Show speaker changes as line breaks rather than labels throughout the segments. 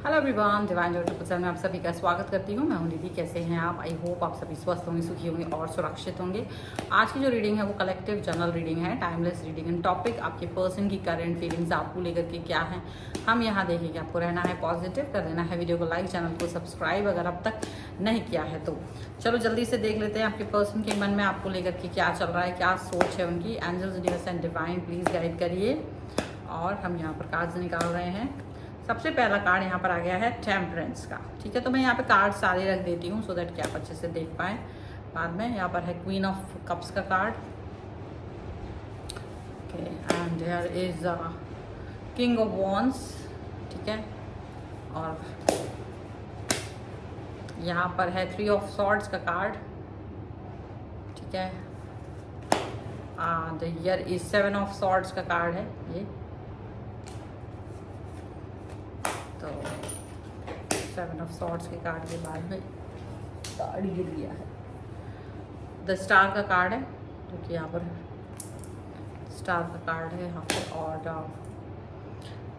Hello everyone, divine channel में आप सभी का स्वागत करती हूँ। मैं हूँ दीदी। कैसे हैं आप? आई होप आप सभी स्वस्थ होंगे, सुखी होंगे और सुरक्षित होंगे। आज की जो रीडिंग है वो कलेक्टिव जनरल रीडिंग है, टाइमलेस रीडिंग एंड टॉपिक आपके पर्सन की करंट फीलिंग्स आपको लेकर के क्या है हम यहाँ देखेंगे। आपको रहना है पॉजिटिव, कर देना है वीडियो को लाइक, चैनल को सब्सक्राइब अगर अब तक नहीं किया है तो। चलो जल्दी से देख लेते हैं आपके पर्सन के मन में आपको लेकर के क्या चल रहा है, क्या सोच है उनकी। Angels, universe and divine please guide करिए। और हम यहाँ पर कार्ड्स निकाल रहे हैं। सबसे पहला कार्ड यहाँ पर आ गया है टेम्परेंस का। ठीक है, तो मैं यहाँ पे कार्ड सारे रख देती हूँ सो दैट कि आप अच्छे से देख पाएँ बाद में। यहाँ पर है क्वीन ऑफ कप्स का card, okay, and here is king of wands. ठीक है, और यहाँ पर है थ्री ऑफ सॉर्ड्स का कार्ड। ठीक है, and here is seven of swords का कार्ड है ये। तो सेवन ऑफ सॉर्ड्स के कार्ड के बाद में कार्ड गिर गया है, द स्टार का कार्ड है, जो कि यहाँ पर स्टार का कार्ड है यहाँ पर। और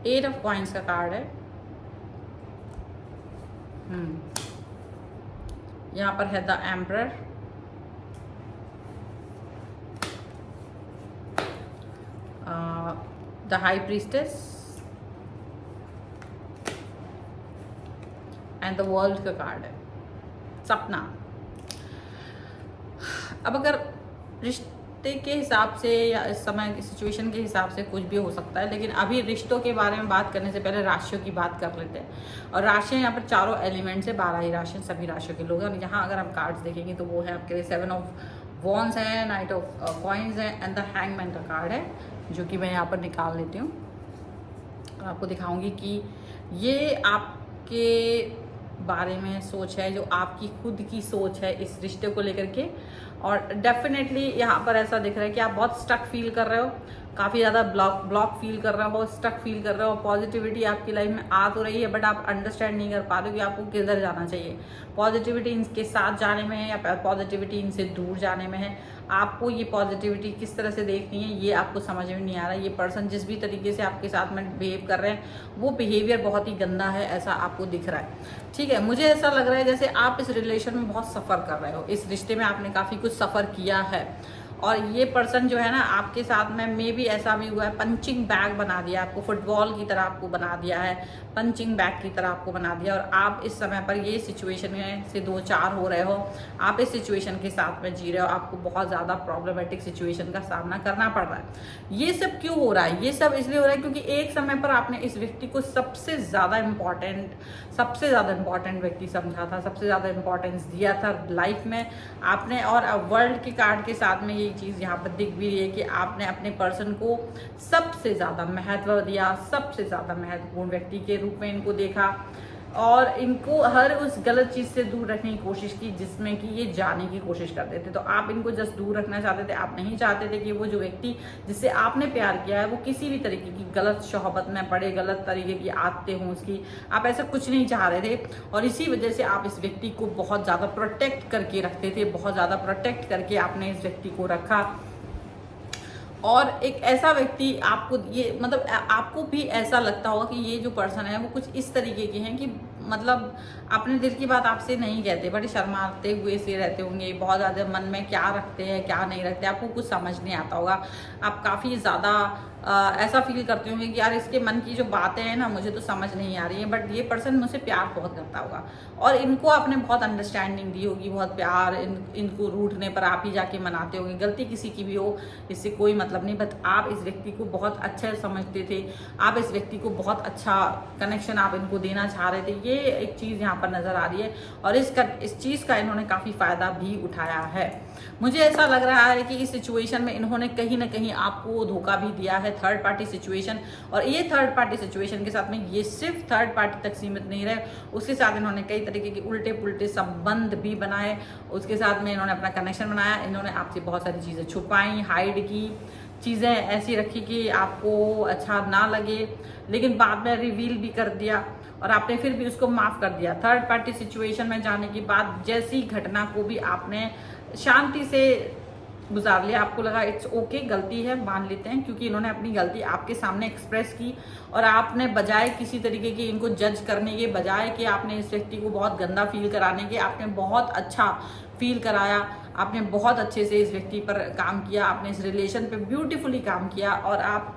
एट ऑफ कॉइंस का कार्ड है। यहाँ पर है the emperor, the high priestess and the world का कार्ड है, सपना। अब अगर रिश्ते के हिसाब से या इस समय की सिचुएशन के हिसाब से कुछ भी हो सकता है, लेकिन अभी रिश्तों के बारे में बात करने से पहले राशियों की बात कर लेते हैं। और राशियाँ यहाँ पर चारों एलिमेंट से 12 ही राशियाँ सभी राशियों के लोग हैं। यहाँ अगर हम कार्ड्स देखेंगे तो वो है आपके लिए सेवन ऑफ वॉन्ड्स है, नाइट ऑफ कॉइन्स है एंड द हैंगमैन का कार्ड है, जो कि मैं यहाँ पर निकाल लेती हूँ। आपको दिखाऊंगी कि ये आपके बारे में सोच है, जो आपकी खुद की सोच है इस रिश्ते को लेकर के। और डेफिनेटली यहाँ पर ऐसा दिख रहा है कि आप बहुत स्टक फील कर रहे हो, काफ़ी ज़्यादा ब्लॉक फील कर रहे हो, स्टक फील कर रहे हो। पॉजिटिविटी आपकी लाइफ में आ तो रही है बट आप अंडरस्टैंड नहीं कर पा रहे हो कि आपको किधर जाना चाहिए। पॉजिटिविटी इनके साथ जाने में है या पॉजिटिविटी इनसे दूर जाने में है। आपको ये पॉजिटिविटी किस तरह से देखनी है ये आपको समझ में नहीं आ रहा है। ये पर्सन जिस भी तरीके से आपके साथ में बिहेव कर रहे हैं वो बिहेवियर बहुत ही गंदा है, ऐसा आपको दिख रहा है। ठीक है, मुझे ऐसा लग रहा है जैसे आप इस रिलेशन में बहुत सफ़र कर रहे हो, इस रिश्ते में आपने काफ़ी कुछ सफ़र किया है। और ये पर्सन जो है ना आपके साथ में मे भी ऐसा भी हुआ है, पंचिंग बैग बना दिया आपको, फुटबॉल की तरह आपको बना दिया है, पंचिंग बैग की तरह आपको बना दिया। और आप इस समय पर ये सिचुएशन में से दो चार हो रहे हो, आप इस सिचुएशन के साथ में जी रहे हो, आपको बहुत ज़्यादा प्रॉब्लमेटिक सिचुएशन का सामना करना पड़ रहा है। ये सब क्यों हो रहा है? ये सब इसलिए हो रहा है क्योंकि एक समय पर आपने इस व्यक्ति को सबसे ज़्यादा इम्पॉर्टेंट व्यक्ति समझा था, सबसे ज़्यादा इम्पोर्टेंस दिया था लाइफ में आपने। और वर्ल्ड के कार्ड के साथ में ये चीज़ यहाँ पर दिख भी रही है कि आपने अपने पर्सन को सबसे ज़्यादा महत्व दिया, सबसे ज़्यादा महत्वपूर्ण व्यक्ति के रूप में इनको देखा और इनको हर उस गलत चीज़ से दूर रखने की कोशिश की जिसमें कि ये जाने की कोशिश करते थे। तो आप इनको जस्ट दूर रखना चाहते थे, आप नहीं चाहते थे कि वो जो व्यक्ति जिससे आपने प्यार किया है वो किसी भी तरीके की गलत शोहबत में पड़े, गलत तरीके की आदतें हों उसकी, आप ऐसा कुछ नहीं चाह रहे थे। और इसी वजह से आप इस व्यक्ति को बहुत ज़्यादा प्रोटेक्ट करके रखते थे, बहुत ज़्यादा प्रोटेक्ट करके आपने इस व्यक्ति को रखा। और एक ऐसा व्यक्ति आपको ये मतलब आपको भी ऐसा लगता होगा कि ये जो पर्सन है वो कुछ इस तरीके के हैं कि मतलब अपने दिल की बात आपसे नहीं कहते, बड़े शर्माते हुए से रहते होंगे, बहुत ज़्यादा मन में क्या रखते हैं क्या नहीं रखते आपको कुछ समझ नहीं आता होगा। आप काफ़ी ज़्यादा ऐसा फील करते होंगे कि यार इसके मन की जो बातें हैं ना मुझे तो समझ नहीं आ रही है, बट ये पर्सन मुझसे प्यार बहुत करता होगा और इनको आपने बहुत अंडरस्टैंडिंग दी होगी, बहुत प्यार। इनको रूठने पर आप ही जाके मनाते होंगे, गलती किसी की भी हो इससे कोई मतलब नहीं, बट आप इस व्यक्ति को बहुत अच्छा समझते थे, आप इस व्यक्ति को बहुत अच्छा कनेक्शन आप इनको देना चाह रहे थे। ये एक चीज़ यहाँ पर नज़र आ रही है और इस चीज़ का इन्होंने काफ़ी फ़ायदा भी उठाया है। मुझे ऐसा लग रहा है कि इस सिचुएशन में इन्होंने कहीं ना कहीं आपको धोखा भी दिया है, थर्ड पार्टी सिचुएशन। और ये थर्ड पार्टी सिचुएशन के साथ में ये सिर्फ थर्ड पार्टी तक सीमित नहीं रहे, उसके साथ इन्होंने कई तरीके के उल्टे पुल्टे संबंध भी बनाए, उसके साथ में इन्होंने अपना कनेक्शन बनाया, इन्होंने आपसे बहुत सारी चीज़ें छुपाई, हाइड की, चीज़ें ऐसी रखी कि आपको अच्छा ना लगे, लेकिन बाद में रिवील भी कर दिया और आपने फिर भी उसको माफ़ कर दिया। थर्ड पार्टी सिचुएशन में जाने के बाद जैसी घटना को भी आपने शांति से गुजार लिया, आपको लगा इट्स ओके, गलती है, मान लेते हैं, क्योंकि इन्होंने अपनी गलती आपके सामने एक्सप्रेस की और आपने बजाय किसी तरीके की इनको जज करने के बजाय कि आपने इस व्यक्ति को बहुत गंदा फील कराने के, आपने बहुत अच्छा फील कराया, आपने बहुत अच्छे से इस व्यक्ति पर काम किया, आपने इस रिलेशन पे ब्यूटीफुली काम किया और आप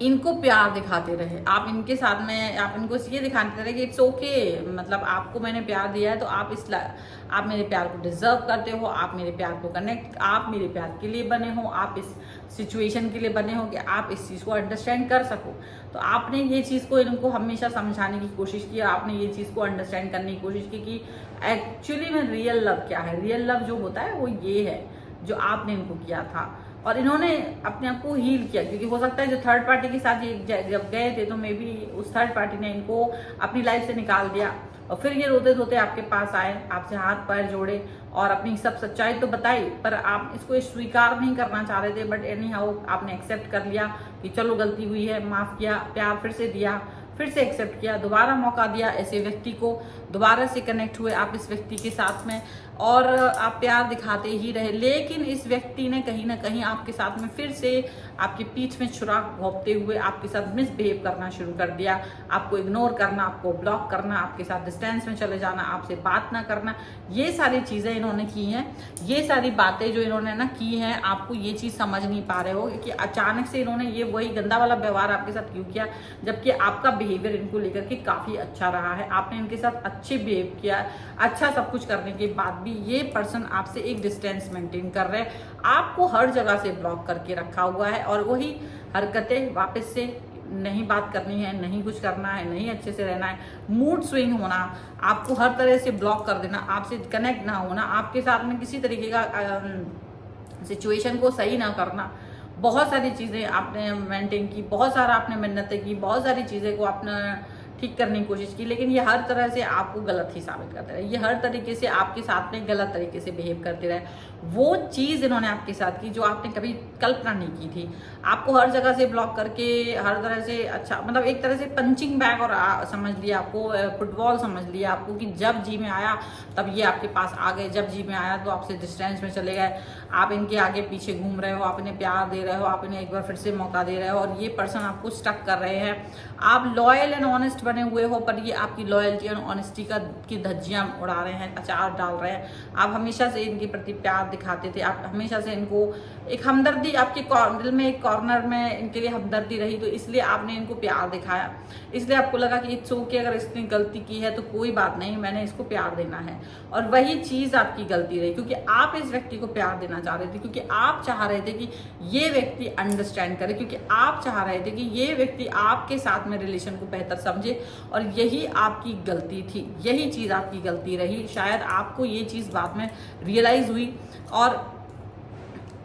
इनको प्यार दिखाते रहे। आप इनके साथ में आप इनको ये दिखाते रहे कि इट्स ओके, मतलब आपको मैंने प्यार दिया है तो आप मेरे प्यार को डिजर्व करते हो, आप मेरे प्यार को आप मेरे प्यार के लिए बने हो, आप इस सिचुएशन के लिए बने हो कि आप इस चीज़ को अंडरस्टैंड कर सको। तो आपने ये चीज़ को इनको हमेशा समझाने की कोशिश की, आपने ये चीज़ को अंडरस्टैंड करने की कोशिश की कि एक्चुअली में रियल लव क्या है। रियल लव जो होता है वो ये है जो आपने इनको किया था, और इन्होंने अपने आप को हील किया, क्योंकि हो सकता है जो थर्ड पार्टी के साथ ये जब गए थे तो मे बी उस थर्ड पार्टी ने इनको अपनी लाइफ से निकाल दिया और फिर ये रोते धोते आपके पास आए, आपसे हाथ पैर जोड़े और अपनी सब सच्चाई तो बताई, पर आप इसको स्वीकार नहीं करना चाह रहे थे। बट एनी हाउ आपने एक्सेप्ट कर लिया कि चलो गलती हुई है, माफ किया, प्यार फिर से दिया, फिर से एक्सेप्ट किया, दोबारा मौका दिया ऐसे व्यक्ति को, दोबारा से कनेक्ट हुए आप इस व्यक्ति के साथ में और आप प्यार दिखाते ही रहे। लेकिन इस व्यक्ति ने कहीं ना कहीं आपके साथ में फिर से आपके पीठ में छुरा घोंपते हुए आपके साथ मिसबिहेव करना शुरू कर दिया, आपको इग्नोर करना, आपको ब्लॉक करना, आपके साथ डिस्टेंस में चले जाना, आपसे बात ना करना, ये सारी चीज़ें इन्होंने की हैं। ये सारी बातें जो इन्होंने ना की हैं, आपको ये चीज़ समझ नहीं पा रहे हो कि अचानक से इन्होंने ये वही गंदा वाला व्यवहार आपके साथ क्यों किया, जबकि आपका बिहेवियर इनको लेकर के काफ़ी अच्छा रहा है, आपने इनके साथ अच्छे बिहेव किया, अच्छा सब कुछ करने के बाद भी ये पर्सन आपसे एक डिस्टेंस मेंटेन कर रहे हैं, आपको हर जगह से ब्लॉक करके रखा हुआ है और वही हरकतें वापस से नहीं बात करनी है, नहीं कुछ करना है, नहीं अच्छे से रहना है, मूड स्विंग होना, आपको हर तरह से ब्लॉक कर देना, आपसे कनेक्ट ना होना, आपके साथ में किसी तरीके का सिचुएशन को सही ना करना, बहुत सारी चीज़ें आपने मेंटेन की, बहुत सारा आपने मिन्नतें की, बहुत सारी चीज़ें को आपने ठीक करने की कोशिश की, लेकिन ये हर तरह से आपको गलत ही साबित करते रहे, ये हर तरीके से आपके साथ में गलत तरीके से बिहेव करते रहे। वो चीज़ इन्होंने आपके साथ की जो आपने कभी कल्पना नहीं की थी, आपको हर जगह से ब्लॉक करके हर तरह से अच्छा मतलब एक तरह से पंचिंग बैग और समझ लिया, आपको फुटबॉल समझ लिया आपको कि जब जी में आया तब ये आपके पास आ गए, जब जी में आया तो आपसे डिस्टेंस में चले गए, आप इनके आगे पीछे घूम रहे हो, आप इन्हें प्यार दे रहे हो, आप इन्हें एक बार फिर से मौका दे रहे हो और ये पर्सन आपको स्टक कर रहे हैं। आप लॉयल एंड ऑनेस्ट बने हुए हो पर ये आपकी लॉयल्टी एंड ऑनेस्टी की धज्जियां उड़ा रहे हैं, अचार डाल रहे हैं। आप हमेशा से इनके प्रति प्यार दिखाते थे, आप हमेशा से इनको एक हमदर्दी, आपके दिल में एक कॉर्नर में इनके लिए हमदर्दी रही, तो इसलिए आपने इनको प्यार दिखाया, इसलिए आपको लगा कि इट्स ओके, अगर इसने गलती की है तो कोई बात नहीं, मैंने इसको प्यार देना है। और वही चीज़ आपकी गलती रही, क्योंकि आप इस व्यक्ति को प्यार देना चाह रहे थे, क्योंकि आप चाह रहे थे कि ये व्यक्ति अंडरस्टैंड करे, क्योंकि आप चाह रहे थे कि ये व्यक्ति आपके साथ में रिलेशन को बेहतर समझे, और यही आपकी गलती थी, यही चीज़ आपकी गलती रही। शायद आपको ये चीज़ बाद में रियलाइज हुई और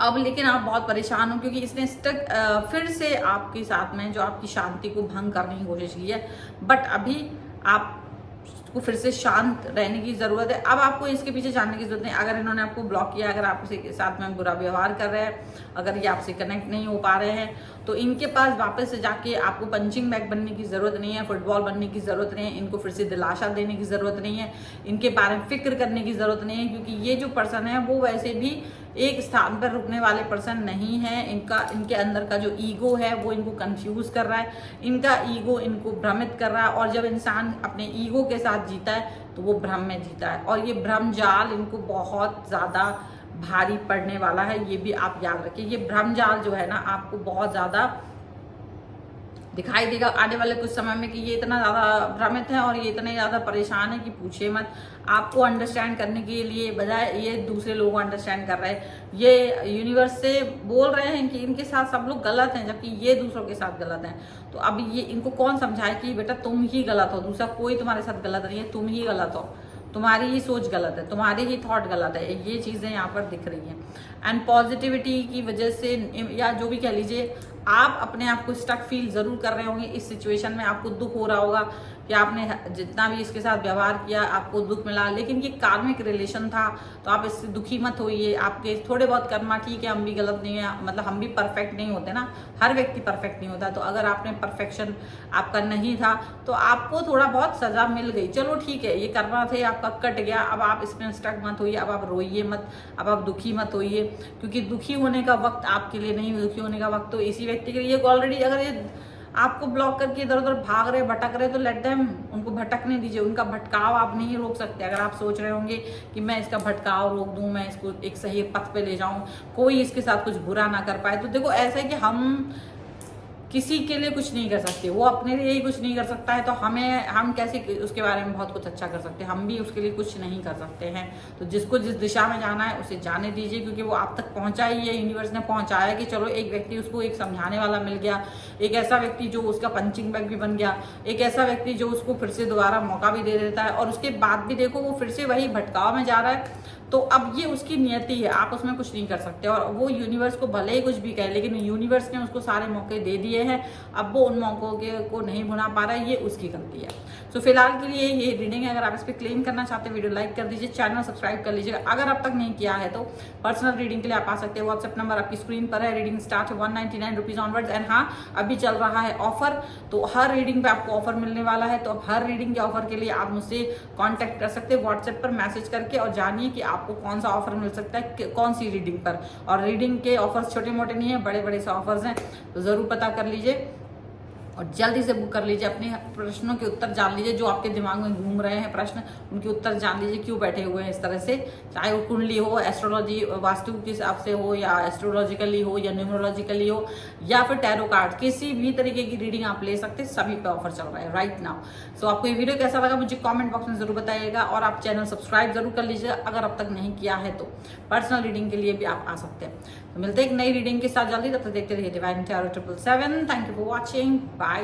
अब लेकिन आप बहुत परेशान हो, क्योंकि इसने फिर से आपके साथ में जो आपकी शांति को भंग करने की कोशिश की है, बट अभी आप को फिर से शांत रहने की ज़रूरत है। अब आपको इसके पीछे जानने की जरूरत नहीं, अगर इन्होंने आपको ब्लॉक किया, अगर आपके साथ में बुरा व्यवहार कर रहे हैं, अगर ये आपसे कनेक्ट नहीं हो पा रहे हैं, तो इनके पास वापस से जाके आपको पंचिंग बैग बनने की ज़रूरत नहीं है, फुटबॉल बनने की ज़रूरत नहीं है, इनको फिर से दिलासा देने की ज़रूरत नहीं है, इनके बारे में फिक्र करने की ज़रूरत नहीं है, क्योंकि ये जो पर्सन है वो वैसे भी एक स्थान पर रुकने वाले पर्सन नहीं है। इनके अंदर का जो ईगो है वो इनको कंफ्यूज कर रहा है, इनका ईगो इनको भ्रमित कर रहा है, और जब इंसान अपने ईगो के साथ जीता है तो वो भ्रम में जीता है, और ये भ्रम जाल इनको बहुत ज़्यादा भारी पड़ने वाला है, ये भी आप याद रखिए। ये भ्रम जाल जो है ना आपको बहुत ज़्यादा दिखाई देगा आने वाले कुछ समय में कि ये इतना ज़्यादा भ्रमित है और ये इतने ज़्यादा परेशान है कि पूछिए मत। आपको अंडरस्टैंड करने के लिए बजाय ये दूसरे लोगों को अंडरस्टैंड कर रहे हैं, ये यूनिवर्स से बोल रहे हैं कि इनके साथ सब लोग गलत हैं, जबकि ये दूसरों के साथ गलत हैं। तो अब ये इनको कौन समझाए कि बेटा तुम ही गलत हो, दूसरा कोई तुम्हारे साथ गलत नहीं है, तुम ही गलत हो, तुम्हारी ही सोच गलत है, तुम्हारी ही थॉट गलत है, ये चीज़ें यहाँ पर दिख रही हैं। एंड पॉजिटिविटी की वजह से या जो भी कह लीजिए, आप अपने आप को स्टक फील जरूर कर रहे होंगे इस सिचुएशन में, आपको दुख हो रहा होगा कि आपने जितना भी इसके साथ व्यवहार किया आपको दुख मिला, लेकिन ये कार्मिक रिलेशन था तो आप इससे दुखी मत होइए। आपके थोड़े बहुत कर्मा, ठीक है हम भी गलत नहीं है, मतलब हम भी परफेक्ट नहीं होते ना, हर व्यक्ति परफेक्ट नहीं होता। तो अगर आपने परफेक्शन आपका नहीं था तो आपको थोड़ा बहुत सजा मिल गई, चलो ठीक है, ये कर्मा थे आपका कट गया। अब आप इसमें स्टक मत होइए, अब आप रोइए मत, अब आप दुखी मत होइए, क्योंकि दुखी होने का वक्त आपके लिए नहीं, दुखी होने का वक्त तो इसी व्यक्ति के लिए। ऑलरेडी अगर ये आपको ब्लॉक करके इधर उधर भाग रहे भटक रहे तो लेट देम, उनको भटकने दीजिए। उनका भटकाव आप नहीं रोक सकते। अगर आप सोच रहे होंगे कि मैं इसका भटकाव रोक दूं, मैं इसको एक सही पथ पे ले जाऊं, कोई इसके साथ कुछ बुरा ना कर पाए, तो देखो ऐसा है कि हम किसी के लिए कुछ नहीं कर सकते, वो अपने लिए ही कुछ नहीं कर सकता है तो हम कैसे उसके बारे में बहुत कुछ अच्छा कर सकते हैं, हम भी उसके लिए कुछ नहीं कर सकते हैं। तो जिसको जिस दिशा में जाना है उसे जाने दीजिए, क्योंकि वो आप तक पहुंचा ही है, यूनिवर्स ने पहुंचाया कि चलो एक व्यक्ति उसको एक समझाने वाला मिल गया, एक ऐसा व्यक्ति जो उसका पंचिंग बैग भी बन गया, एक ऐसा व्यक्ति जो उसको फिर से दोबारा मौका भी दे देता है, और उसके बाद भी देखो वो फिर से वही भटकाव में जा रहा है। तो अब ये उसकी नियति है, आप उसमें कुछ नहीं कर सकते। और वो यूनिवर्स को भले ही कुछ भी कहे, लेकिन यूनिवर्स ने उसको सारे मौके दे दिए हैं, अब वो उन मौकों को नहीं भुना पा रहा है, ये उसकी गलती है। तो फिलहाल के लिए ये रीडिंग है। अगर आप इस पर क्लेम करना चाहते हैं वीडियो लाइक कर दीजिए, चैनल सब्सक्राइब कर लीजिएगा अगर अब तक नहीं किया है तो। पर्सनल रीडिंग के लिए आप आ सकते हैं, व्हाट्सएप नंबर आपकी स्क्रीन पर है। रीडिंग स्टार्ट है 199 रुपीज ऑनवर्ड्स। एंड हाँ, अभी चल रहा है ऑफर, तो हर रीडिंग पे आपको ऑफर मिलने वाला है। तो अब हर रीडिंग के ऑफर के लिए आप मुझसे कॉन्टैक्ट कर सकते हैं व्हाट्सएप पर मैसेज करके, और जानिए कि आपको कौन सा ऑफर मिल सकता है कौन सी रीडिंग पर। और रीडिंग के ऑफर्स छोटे मोटे नहीं है, बड़े बड़े से ऑफर्स हैं, तो जरूर पता कर लीजिए और जल्दी से बुक कर लीजिए। अपने प्रश्नों के उत्तर जान लीजिए, जो आपके दिमाग में घूम रहे हैं प्रश्न, उनके उत्तर जान लीजिए क्यों बैठे हुए हैं इस तरह से। चाहे वो कुंडली हो, एस्ट्रोलॉजी वास्तु के हिसाब से हो, या एस्ट्रोलॉजिकली हो, या न्यूमरोलॉजिकली हो, या फिर टैरो कार्ड, किसी भी तरीके की रीडिंग आप ले सकते हैं। सभी पे ऑफर चल रहा है राइट नाउ। सो आपको ये वीडियो कैसा लगा मुझे कॉमेंट बॉक्स में जरूर बताइएगा, और आप चैनल सब्सक्राइब जरूर कर लीजिएगा अगर अब तक नहीं किया है तो। पर्सनल रीडिंग के लिए भी आप आ सकते हैं। तो मिलते हैं एक नई रीडिंग के साथ जल्दी, तब तक देखते रहिए divine tarot 777। Thank you for watching, bye.